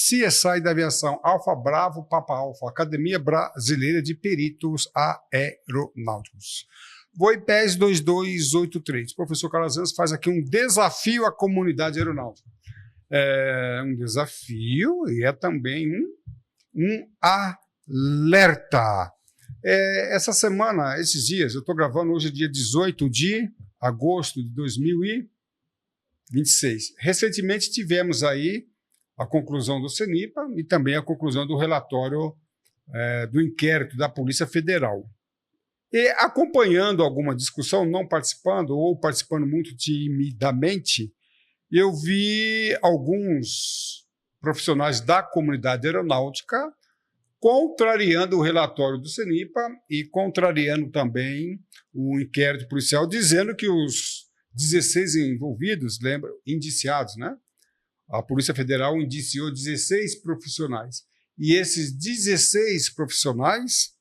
CSI da Aviação, Alfa Bravo, Papa Alfa, Academia Brasileira de Peritos Aeronáuticos. Voipes 2283. O professor Carlos Anjos faz aqui um desafio à comunidade aeronáutica. É um desafio e é também um alerta. Essa semana, esses dias, eu estou gravando hoje, dia 18 de agosto de 2026. Recentemente tivemos aí a conclusão do CENIPA e também a conclusão do relatório do inquérito da Polícia Federal. E acompanhando alguma discussão, não participando ou participando muito timidamente, eu vi alguns profissionais da comunidade aeronáutica contrariando o relatório do CENIPA e contrariando também o inquérito policial, dizendo que os 16 envolvidos, lembra, indiciados, né? A Polícia Federal indiciou 16 profissionais. E esses 16 profissionais,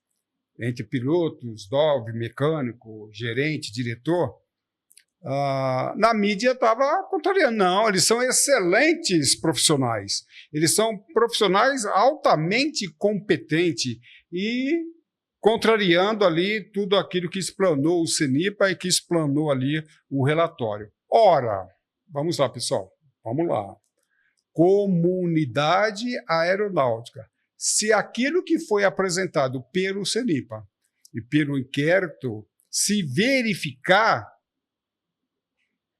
entre pilotos, DOV, mecânico, gerente, diretor, na mídia estava contrariando. Não, eles são excelentes profissionais. Eles são profissionais altamente competentes e contrariando ali tudo aquilo que explanou o CENIPA e que explanou ali o relatório. Ora, vamos lá, pessoal, vamos lá. Comunidade aeronáutica. Se aquilo que foi apresentado pelo CENIPA e pelo inquérito se verificar,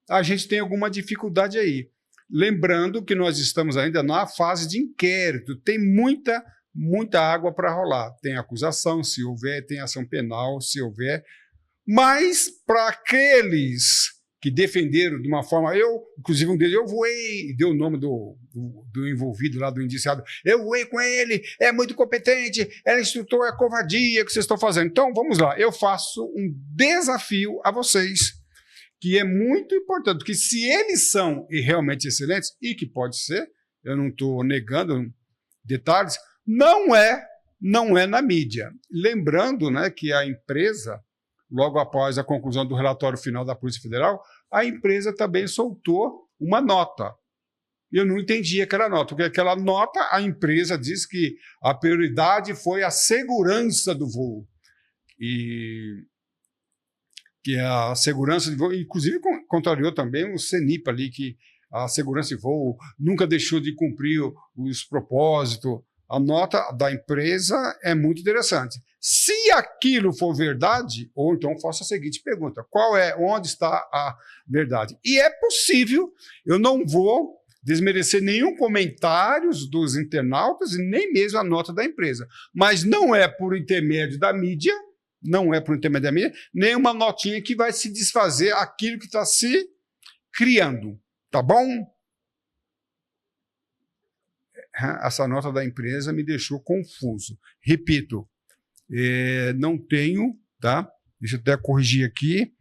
a gente tem alguma dificuldade aí. Lembrando que nós estamos ainda na fase de inquérito, tem muita água para rolar. Tem acusação, se houver, tem ação penal, se houver. Mas para aqueles que defenderam de uma forma... inclusive um deles, eu voei, deu o nome do envolvido lá, do indiciado. Eu voei com ele, é muito competente, é instrutor, é covardia que vocês estão fazendo. Então, vamos lá, eu faço um desafio a vocês, que é muito importante, que se eles são realmente excelentes, e que pode ser, eu não estou negando detalhes, não é na mídia. Lembrando, né, que a empresa, logo após a conclusão do relatório final da Polícia Federal, a empresa também soltou uma nota. Eu não entendi aquela nota, porque aquela nota, a empresa diz que a prioridade foi a segurança do voo. Que a segurança de voo, inclusive contrariou também o CENIPA ali, que a segurança de voo nunca deixou de cumprir os propósitos. A nota da empresa é muito interessante. Se aquilo for verdade, ou então faço a seguinte pergunta: onde está a verdade? E é possível, eu não vou desmerecer nenhum comentário dos internautas e nem mesmo a nota da empresa, mas não é por intermédio da mídia, nem uma notinha que vai se desfazer aquilo que está se criando, tá bom? Essa nota da empresa me deixou confuso. Repito, não tenho, tá? Deixa eu até corrigir aqui,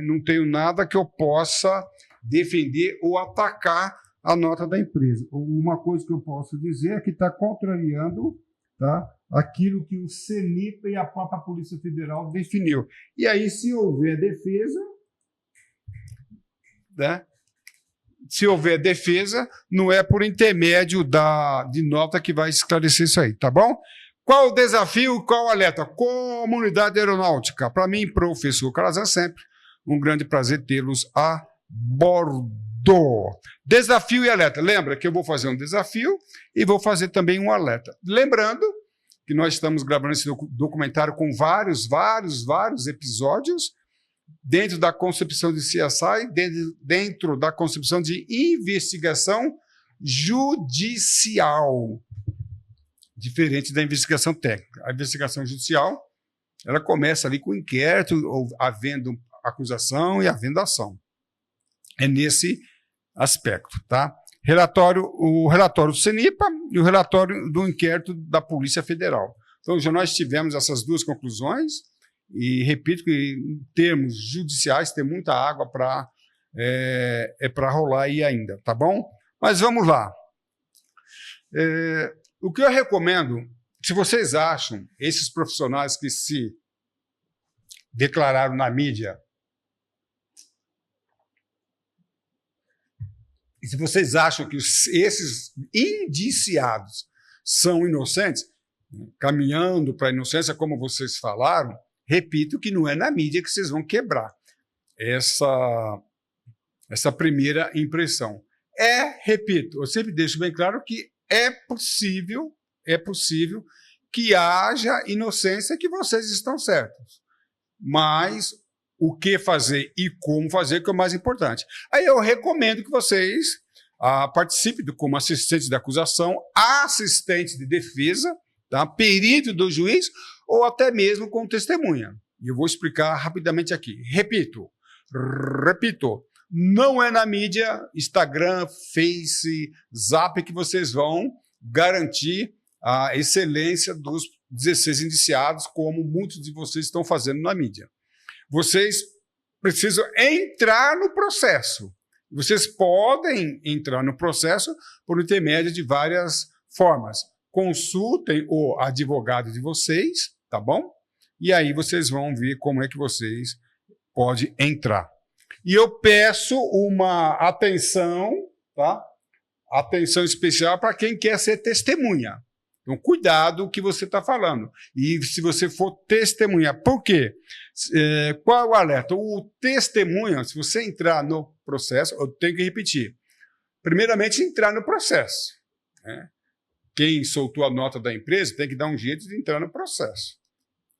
não tenho nada que eu possa defender ou atacar a nota da empresa. Uma coisa que eu posso dizer é que está contrariando, tá, aquilo que o CENIPA e a própria Polícia Federal definiu. E aí, se houver defesa, né? Se houver defesa, não é por intermédio de nota que vai esclarecer isso aí, tá bom? Qual o desafio, qual o alerta? Comunidade aeronáutica. Para mim, professor Calazan, sempre um grande prazer tê-los a bordo. Desafio e alerta. Lembra que eu vou fazer um desafio e vou fazer também um alerta. Lembrando que nós estamos gravando esse documentário com vários episódios, dentro da concepção de CSI, dentro da concepção de investigação judicial, diferente da investigação técnica. A investigação judicial, ela começa ali com o inquérito, havendo acusação e havendo ação. É nesse aspecto, tá? O relatório do CENIPA e o relatório do inquérito da Polícia Federal. Então, já nós tivemos essas duas conclusões, e repito que em termos judiciais tem muita água para rolar aí ainda, tá bom? Mas vamos lá. O que eu recomendo, se vocês acham, esses profissionais que se declararam na mídia E se vocês acham que esses indiciados são inocentes, caminhando para a inocência, como vocês falaram, repito que não é na mídia que vocês vão quebrar essa primeira impressão. Repito, eu sempre deixo bem claro que é possível que haja inocência, que vocês estão certos. Mas o que fazer e como fazer que é o mais importante. Aí eu recomendo que vocês participem como assistente da acusação, assistente de defesa, tá? Perito do juiz ou até mesmo com testemunha. E eu vou explicar rapidamente aqui. Repito, não é na mídia, Instagram, Face, Zap que vocês vão garantir a excelência dos 16 indiciados, como muitos de vocês estão fazendo na mídia. Vocês precisam entrar no processo. Vocês podem entrar no processo por intermédio de várias formas. Consultem o advogado de vocês, tá bom? E aí vocês vão ver como é que vocês podem entrar. E eu peço uma atenção, tá? Atenção especial para quem quer ser testemunha. Então, cuidado com o que você está falando. E se você for testemunhar, por quê? Qual é o alerta? O testemunha, se você entrar no processo, eu tenho que repetir. Primeiramente, entrar no processo. Né? Quem soltou a nota da empresa tem que dar um jeito de entrar no processo.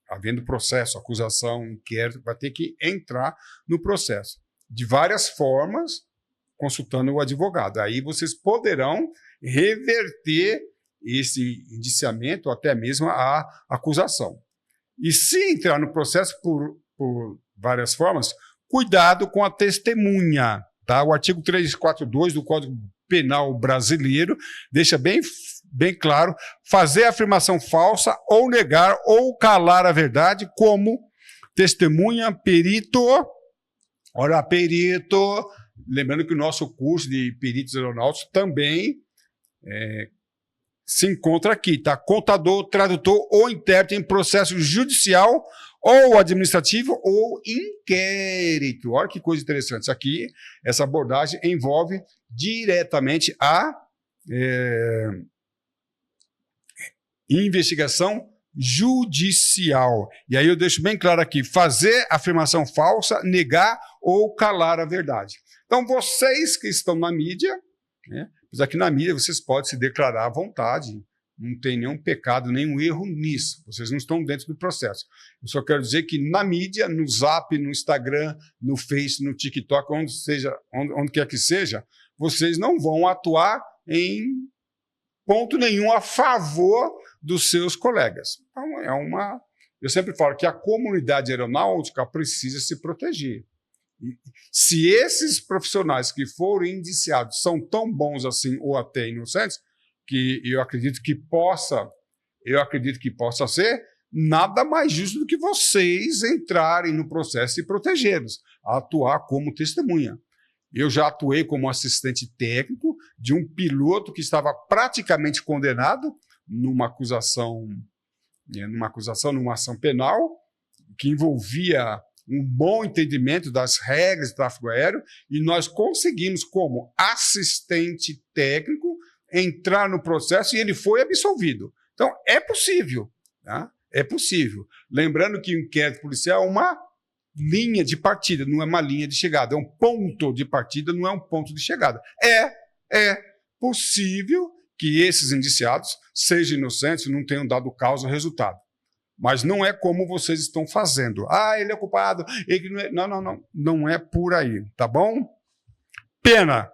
Havendo processo, acusação, inquérito, vai ter que entrar no processo. De várias formas, consultando o advogado. Aí vocês poderão reverter esse indiciamento, ou até mesmo a acusação. E se entrar no processo por várias formas, cuidado com a testemunha. Tá? O artigo 342 do Código Penal Brasileiro deixa bem claro, fazer afirmação falsa ou negar ou calar a verdade como testemunha, perito. Olha, perito, lembrando que o nosso curso de peritos aeronáuticos também se encontra aqui, tá? Contador, tradutor ou intérprete em processo judicial ou administrativo ou inquérito. Olha que coisa interessante. Isso aqui, essa abordagem envolve diretamente a investigação judicial. E aí eu deixo bem claro aqui, fazer afirmação falsa, negar ou calar a verdade. Então, vocês que estão na mídia, né, pois aqui na mídia vocês podem se declarar à vontade, não tem nenhum pecado, nenhum erro nisso, vocês não estão dentro do processo. Eu só quero dizer que na mídia, no Zap, no Instagram, no Face, no TikTok, onde quer que seja, vocês não vão atuar em ponto nenhum a favor dos seus colegas. Então, eu sempre falo que a comunidade aeronáutica precisa se proteger. E se esses profissionais que foram indiciados são tão bons assim ou até inocentes, que eu acredito que possa ser, nada mais justo do que vocês entrarem no processo e protegê-los, atuar como testemunha. Eu já atuei como assistente técnico de um piloto que estava praticamente condenado numa ação penal, que envolvia um bom entendimento das regras de tráfego aéreo, e nós conseguimos, como assistente técnico, entrar no processo e ele foi absolvido. Então, é possível. Tá? É possível. Lembrando que o inquérito policial é uma linha de partida, não é uma linha de chegada. É um ponto de partida, não é um ponto de chegada. É possível que esses indiciados sejam inocentes e não tenham dado causa ao resultado. Mas não é como vocês estão fazendo. Ele é culpado. Ele não é... Não. Não é por aí, tá bom? Pena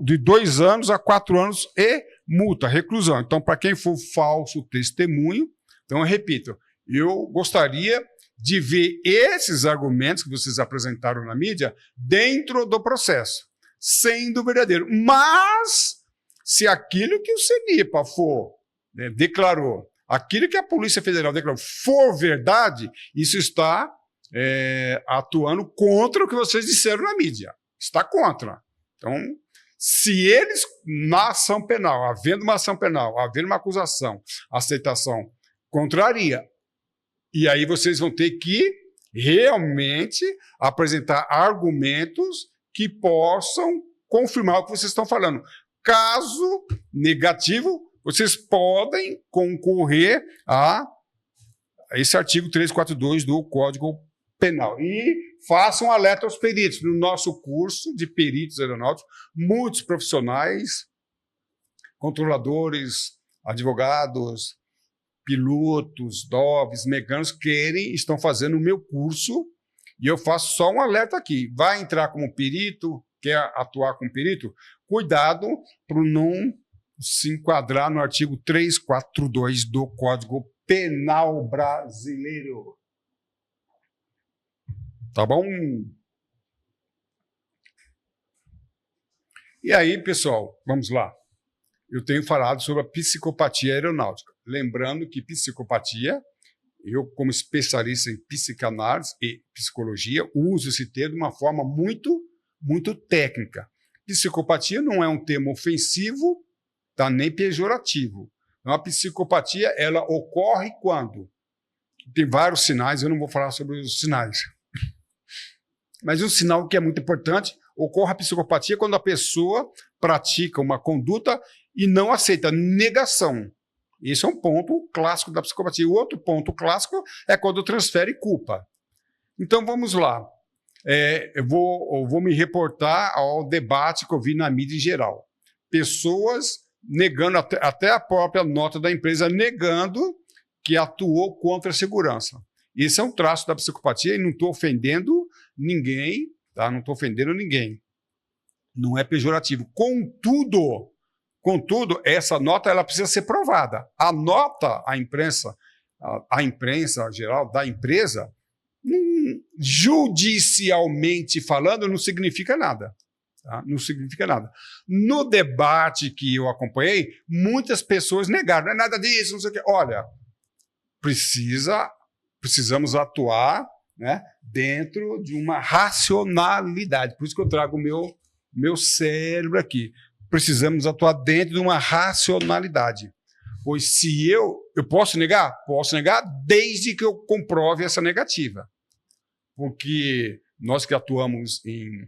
de 2 anos a 4 anos e multa, reclusão. Então, para quem for falso testemunho, então eu repito, eu gostaria de ver esses argumentos que vocês apresentaram na mídia dentro do processo, sendo verdadeiro. Mas, se aquilo que o CENIPA declarou, aquilo que a Polícia Federal declarou for verdade, isso está atuando contra o que vocês disseram na mídia. Está contra. Então, se eles, na ação penal, havendo uma ação penal, havendo uma acusação, aceitação, contraria, e aí vocês vão ter que realmente apresentar argumentos que possam confirmar o que vocês estão falando. Caso negativo, vocês podem concorrer a esse artigo 342 do Código Penal. E façam alerta aos peritos. No nosso curso de peritos aeronáuticos, muitos profissionais, controladores, advogados, pilotos, DOVs, mecânicos, estão fazendo o meu curso, e eu faço só um alerta aqui. Vai entrar como perito, quer atuar como perito? Cuidado para não se enquadrar no artigo 342 do Código Penal brasileiro. Tá bom? E aí, pessoal, vamos lá. Eu tenho falado sobre a psicopatia aeronáutica. Lembrando que psicopatia, eu como especialista em psicanálise e psicologia, uso esse termo de uma forma muito técnica. Psicopatia não é um termo ofensivo, tá, nem pejorativo. A psicopatia, ela ocorre quando? Tem vários sinais, eu não vou falar sobre os sinais. Mas um sinal que é muito importante, ocorre a psicopatia quando a pessoa pratica uma conduta e não aceita, negação. Esse é um ponto clássico da psicopatia. O outro ponto clássico é quando transfere culpa. Então vamos lá. Eu vou me reportar ao debate que eu vi na mídia em geral. Pessoas negando, até a própria nota da empresa, negando que atuou contra a segurança. Esse é um traço da psicopatia e não estou ofendendo ninguém, tá? Não estou ofendendo ninguém. Não é pejorativo. Contudo, essa nota ela precisa ser provada. A nota, a imprensa geral da empresa, judicialmente falando, não significa nada. Tá? Não significa nada. No debate que eu acompanhei, muitas pessoas negaram. Não é nada disso, não sei o quê. Olha, precisamos atuar, né, dentro de uma racionalidade. Por isso que eu trago o meu cérebro aqui. Precisamos atuar dentro de uma racionalidade. Pois se eu posso negar? Posso negar desde que eu comprove essa negativa. Porque nós que atuamos em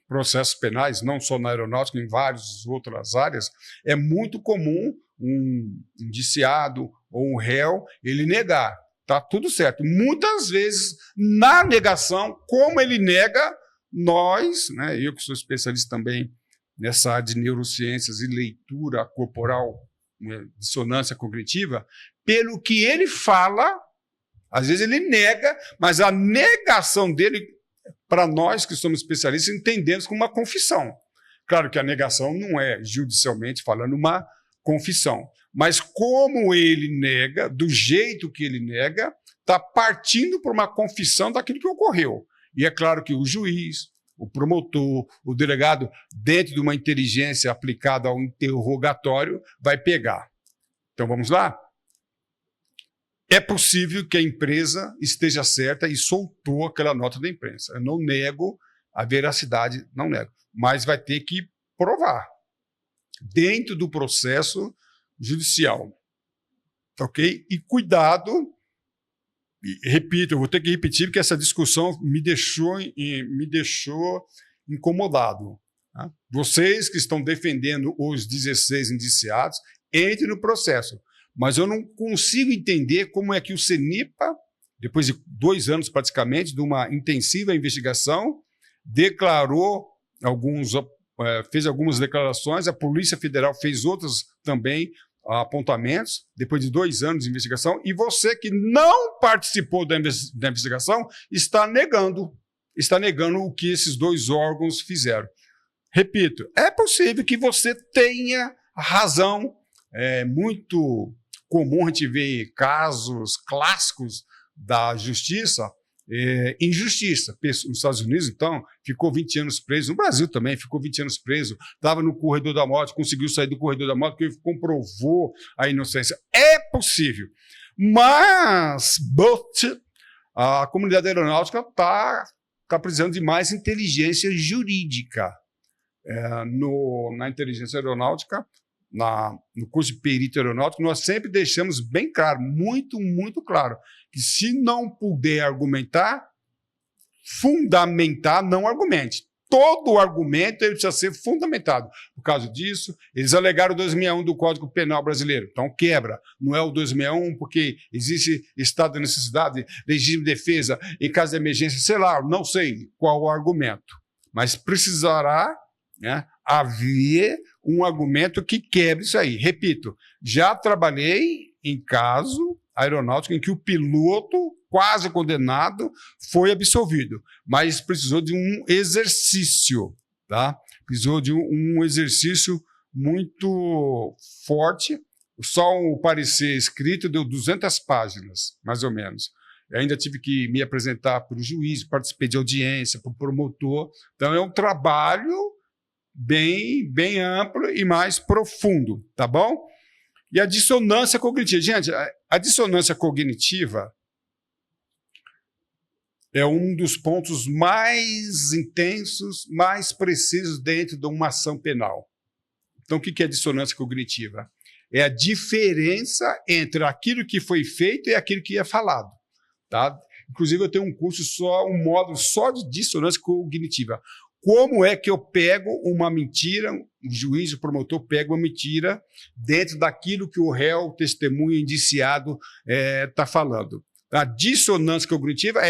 processos penais, não só na aeronáutica, em várias outras áreas, é muito comum um indiciado ou um réu ele negar. Tá tudo certo. Muitas vezes, na negação, como ele nega, nós, né, eu que sou especialista também nessa área de neurociências e leitura corporal, né, dissonância cognitiva, pelo que ele fala, às vezes ele nega, mas a negação dele, para nós que somos especialistas, entendemos como uma confissão. Claro que a negação não é, judicialmente falando, uma confissão. Mas como ele nega, do jeito que ele nega, está partindo para uma confissão daquilo que ocorreu. E é claro que o juiz, o promotor, o delegado, dentro de uma inteligência aplicada ao interrogatório, vai pegar. Então vamos lá? É possível que a empresa esteja certa e soltou aquela nota da imprensa. Eu não nego a veracidade, não nego. Mas vai ter que provar dentro do processo judicial. Ok? E cuidado, repito, eu vou ter que repetir porque essa discussão me deixou incomodado. Tá? Vocês que estão defendendo os 16 indiciados, entrem no processo. Mas eu não consigo entender como é que o CENIPA, depois de 2 anos praticamente, de uma intensiva investigação, fez algumas declarações, a Polícia Federal fez outras também apontamentos, depois de 2 anos de investigação, e você que não participou da investigação está negando o que esses 2 órgãos fizeram. Repito, é possível que você tenha razão, é muito comum a gente ver casos clássicos da justiça, injustiça. Nos Estados Unidos, então, ficou 20 anos preso, no Brasil também ficou 20 anos preso, estava no corredor da morte, conseguiu sair do corredor da morte porque comprovou a inocência. É possível, mas a comunidade aeronáutica está precisando de mais inteligência jurídica. Na inteligência aeronáutica, no curso de perito aeronáutico, nós sempre deixamos bem claro, muito claro, que se não puder argumentar, fundamentar, não argumente. todo o argumento ele precisa ser fundamentado. Por causa disso, eles alegaram o 261 do Código Penal brasileiro. Então, quebra. Não é o 261 porque existe estado de necessidade, legítima defesa, em caso de emergência, sei lá, não sei qual o argumento. Mas precisará, né, haver um argumento que quebre isso aí. Repito, já trabalhei em caso aeronáutico em que o piloto, quase condenado, foi absolvido, mas precisou de um exercício, tá? Precisou de um exercício muito forte. Só o parecer escrito deu 200 páginas, mais ou menos. Eu ainda tive que me apresentar para o juiz, participei de audiência, para o promotor. Então, é um trabalho bem amplo e mais profundo, tá bom? E a dissonância cognitiva. Gente, a dissonância cognitiva é um dos pontos mais intensos, mais precisos dentro de uma ação penal. Então, o que é dissonância cognitiva? É a diferença entre aquilo que foi feito e aquilo que é falado. Tá? Inclusive, eu tenho um curso um módulo só de dissonância cognitiva. Como é que eu pego uma mentira, o juiz, o promotor pega uma mentira dentro daquilo que o réu, o testemunho, indiciado está falando. A dissonância cognitiva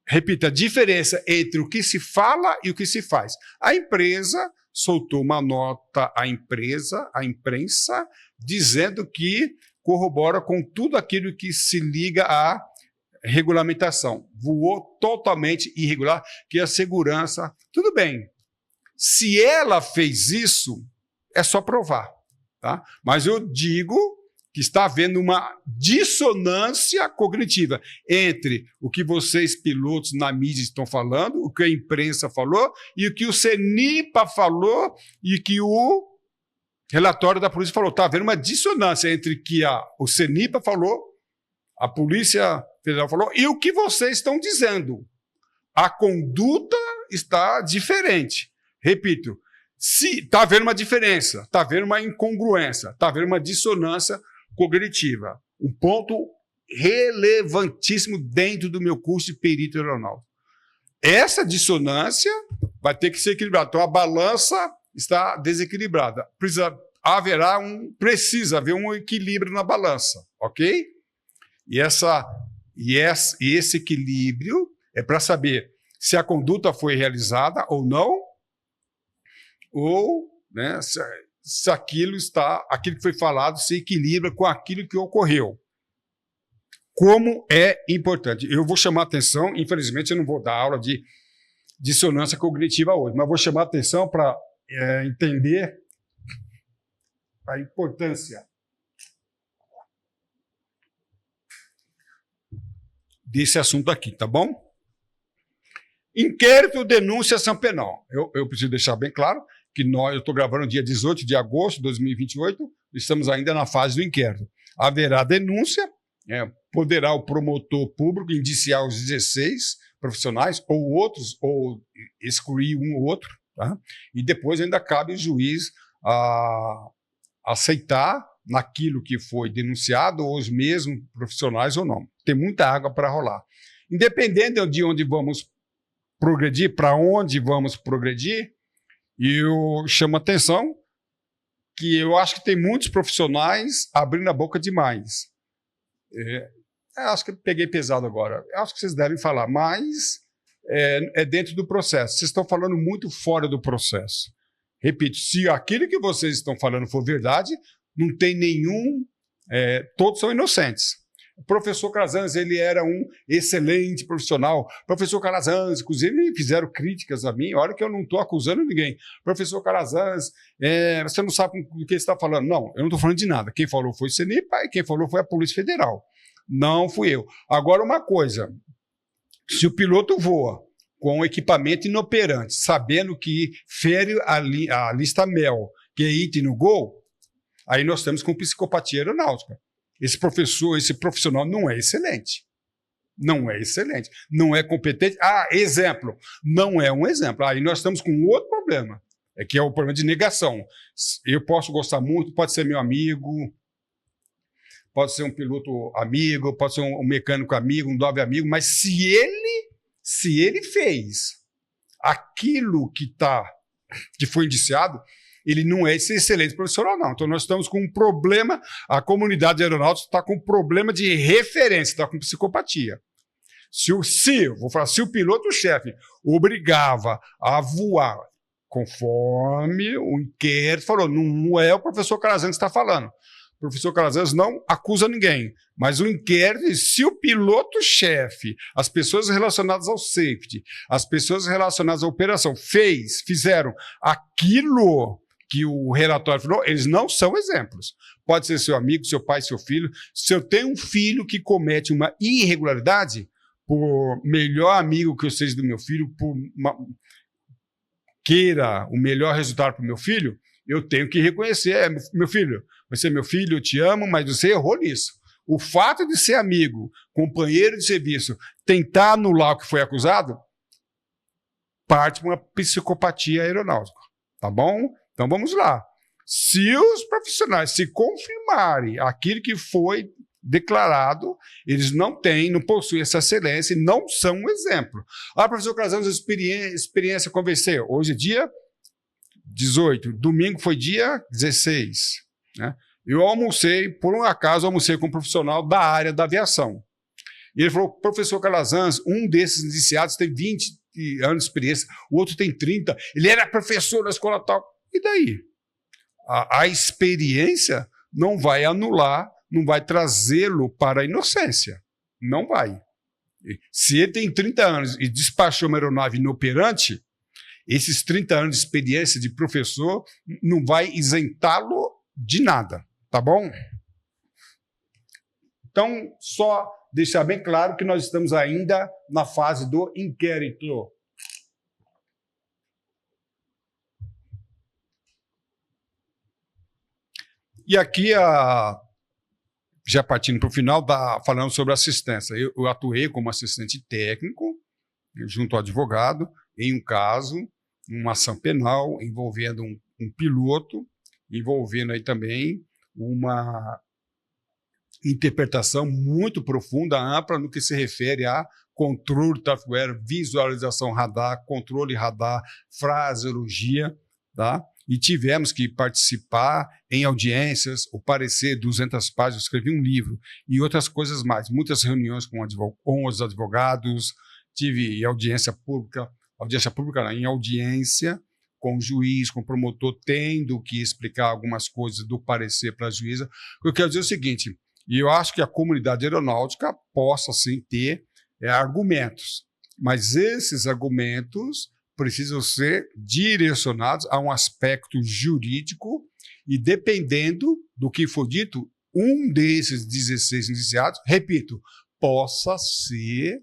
repita, a diferença entre o que se fala e o que se faz. A empresa soltou uma nota à imprensa, dizendo que corrobora com tudo aquilo que se liga à regulamentação. Voou totalmente irregular, que a segurança... Tudo bem. Se ela fez isso, é só provar. Tá? Mas eu digo que está havendo uma dissonância cognitiva entre o que vocês, pilotos, na mídia estão falando, o que a imprensa falou, e o que o CENIPA falou, e que o relatório da polícia falou. Está havendo uma dissonância entre o que o CENIPA falou, a Polícia Federal falou, e o que vocês estão dizendo. A conduta está diferente. Repito, se está havendo uma diferença, está havendo uma incongruência, está havendo uma dissonância cognitiva. Um ponto relevantíssimo dentro do meu curso de perito aeronáutico. Essa dissonância vai ter que ser equilibrada. Então, a balança está desequilibrada. Precisa haver um equilíbrio na balança, ok? E esse equilíbrio é para saber se a conduta foi realizada ou não, ou, né, se aquilo que foi falado se equilibra com aquilo que ocorreu. Como é importante. Eu vou chamar a atenção, infelizmente eu não vou dar aula de dissonância cognitiva hoje, mas vou chamar a atenção para entender a importância desse assunto aqui, tá bom? Inquérito, denúncia, ação penal. Eu preciso deixar bem claro que eu estou gravando no dia 18 de agosto de 2028, estamos ainda na fase do inquérito. Haverá denúncia, poderá o promotor público indiciar os 16 profissionais ou outros, ou excluir um ou outro, tá? E depois ainda cabe ao juiz aceitar naquilo que foi denunciado os mesmos profissionais ou não. Tem muita água para rolar. Independente de onde vamos progredir, para onde vamos progredir, eu chamo a atenção que eu acho que tem muitos profissionais abrindo a boca demais. Acho que eu peguei pesado agora. Acho que vocês devem falar, mas é dentro do processo. Vocês estão falando muito fora do processo. Repito, se aquilo que vocês estão falando for verdade, não tem nenhum... todos são inocentes. O professor Calazans, ele era um excelente profissional. Professor Calazans, inclusive, fizeram críticas a mim. Olha que eu não estou acusando ninguém. Professor Calazans, você não sabe com o que você está falando. Não, eu não estou falando de nada. Quem falou foi o CENIPA e quem falou foi a Polícia Federal. Não fui eu. Agora, uma coisa. Se o piloto voa com equipamento inoperante, sabendo que fere a lista MEL, que é item no gol, aí nós temos com psicopatia aeronáutica. Esse profissional não é excelente. Não é excelente. Não é competente. Exemplo. Não é um exemplo. Aí nós estamos com outro problema, que é o problema de negação. Eu posso gostar muito, pode ser meu amigo, pode ser um piloto amigo, pode ser um mecânico amigo, um nobre amigo, mas se ele fez aquilo que foi indiciado, ele não é esse excelente profissional, não. Então, nós estamos com um problema, a comunidade aeronáutica está com um problema de referência, está com psicopatia. Se o piloto-chefe obrigava a voar conforme o inquérito falou, não é o professor Calazans que está falando. O professor Calazans não acusa ninguém, mas o inquérito, se o piloto-chefe, as pessoas relacionadas ao safety, as pessoas relacionadas à operação fizeram aquilo que o relatório falou, eles não são exemplos. Pode ser seu amigo, seu pai, seu filho. Se eu tenho um filho que comete uma irregularidade, por melhor amigo que eu seja do meu filho, queira o melhor resultado para o meu filho, eu tenho que reconhecer, meu filho, você é meu filho, eu te amo, mas você errou nisso. O fato de ser amigo, companheiro de serviço, tentar anular o que foi acusado, parte de uma psicopatia aeronáutica, tá bom? Então vamos lá. Se os profissionais se confirmarem aquilo que foi declarado, eles não possuem essa excelência e não são um exemplo. Professor Calazans, experiência convencer. Hoje é dia 18, domingo foi dia 16. Né? Eu almocei, por um acaso, com um profissional da área da aviação. E ele falou, professor Calazans, um desses indiciados tem 20 anos de experiência, o outro tem 30, ele era professor na escola tal. E daí? A experiência não vai anular, não vai trazê-lo para a inocência. Não vai. Se ele tem 30 anos e despachou uma aeronave inoperante, esses 30 anos de experiência de professor não vai isentá-lo de nada, tá bom? Então, só deixar bem claro que nós estamos ainda na fase do inquérito. E aqui, já partindo para o final, falando sobre assistência. Eu atuei como assistente técnico, junto ao advogado, em um caso, uma ação penal envolvendo um piloto, envolvendo aí também uma interpretação muito profunda, ampla, no que se refere a controle do tráfego aéreo, visualização radar, controle radar, fraseologia, tá? E tivemos que participar em audiências, o parecer, 200 páginas, escrevi um livro e outras coisas mais, muitas reuniões com os advogados, tive audiência pública não, em audiência com o juiz, com o promotor, tendo que explicar algumas coisas do parecer para a juíza. Eu quero dizer o seguinte, e eu acho que a comunidade aeronáutica possa, sim, ter argumentos, mas esses argumentos precisam ser direcionados a um aspecto jurídico e, dependendo do que for dito, um desses 16 indiciados, repito, possa ser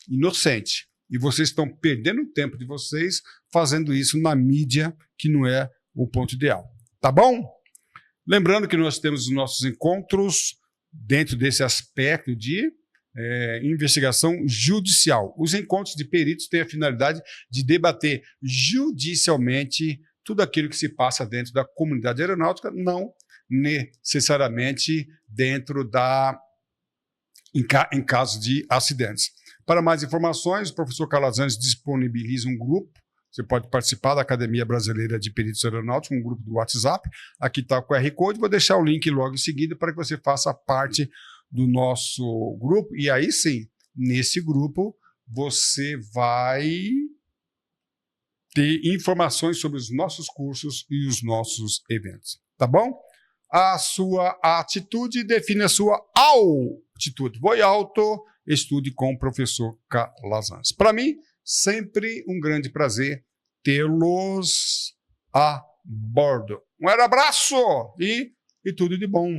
inocente. E vocês estão perdendo o tempo de vocês fazendo isso na mídia, que não é o ponto ideal. Tá bom? Lembrando que nós temos os nossos encontros dentro desse aspecto de investigação judicial. Os encontros de peritos têm a finalidade de debater judicialmente tudo aquilo que se passa dentro da comunidade aeronáutica, não necessariamente dentro em caso de acidentes. Para mais informações, o professor Calazans disponibiliza um grupo. Você pode participar da Academia Brasileira de Peritos Aeronáuticos, um grupo do WhatsApp. Aqui está o QR Code, vou deixar o link logo em seguida para que você faça parte do nosso grupo. E aí sim, nesse grupo, você vai ter informações sobre os nossos cursos e os nossos eventos. Tá bom? A sua atitude define a sua altitude. Voe alto, estude com o professor Calazans. Para mim, sempre um grande prazer tê-los a bordo. Um abraço e tudo de bom.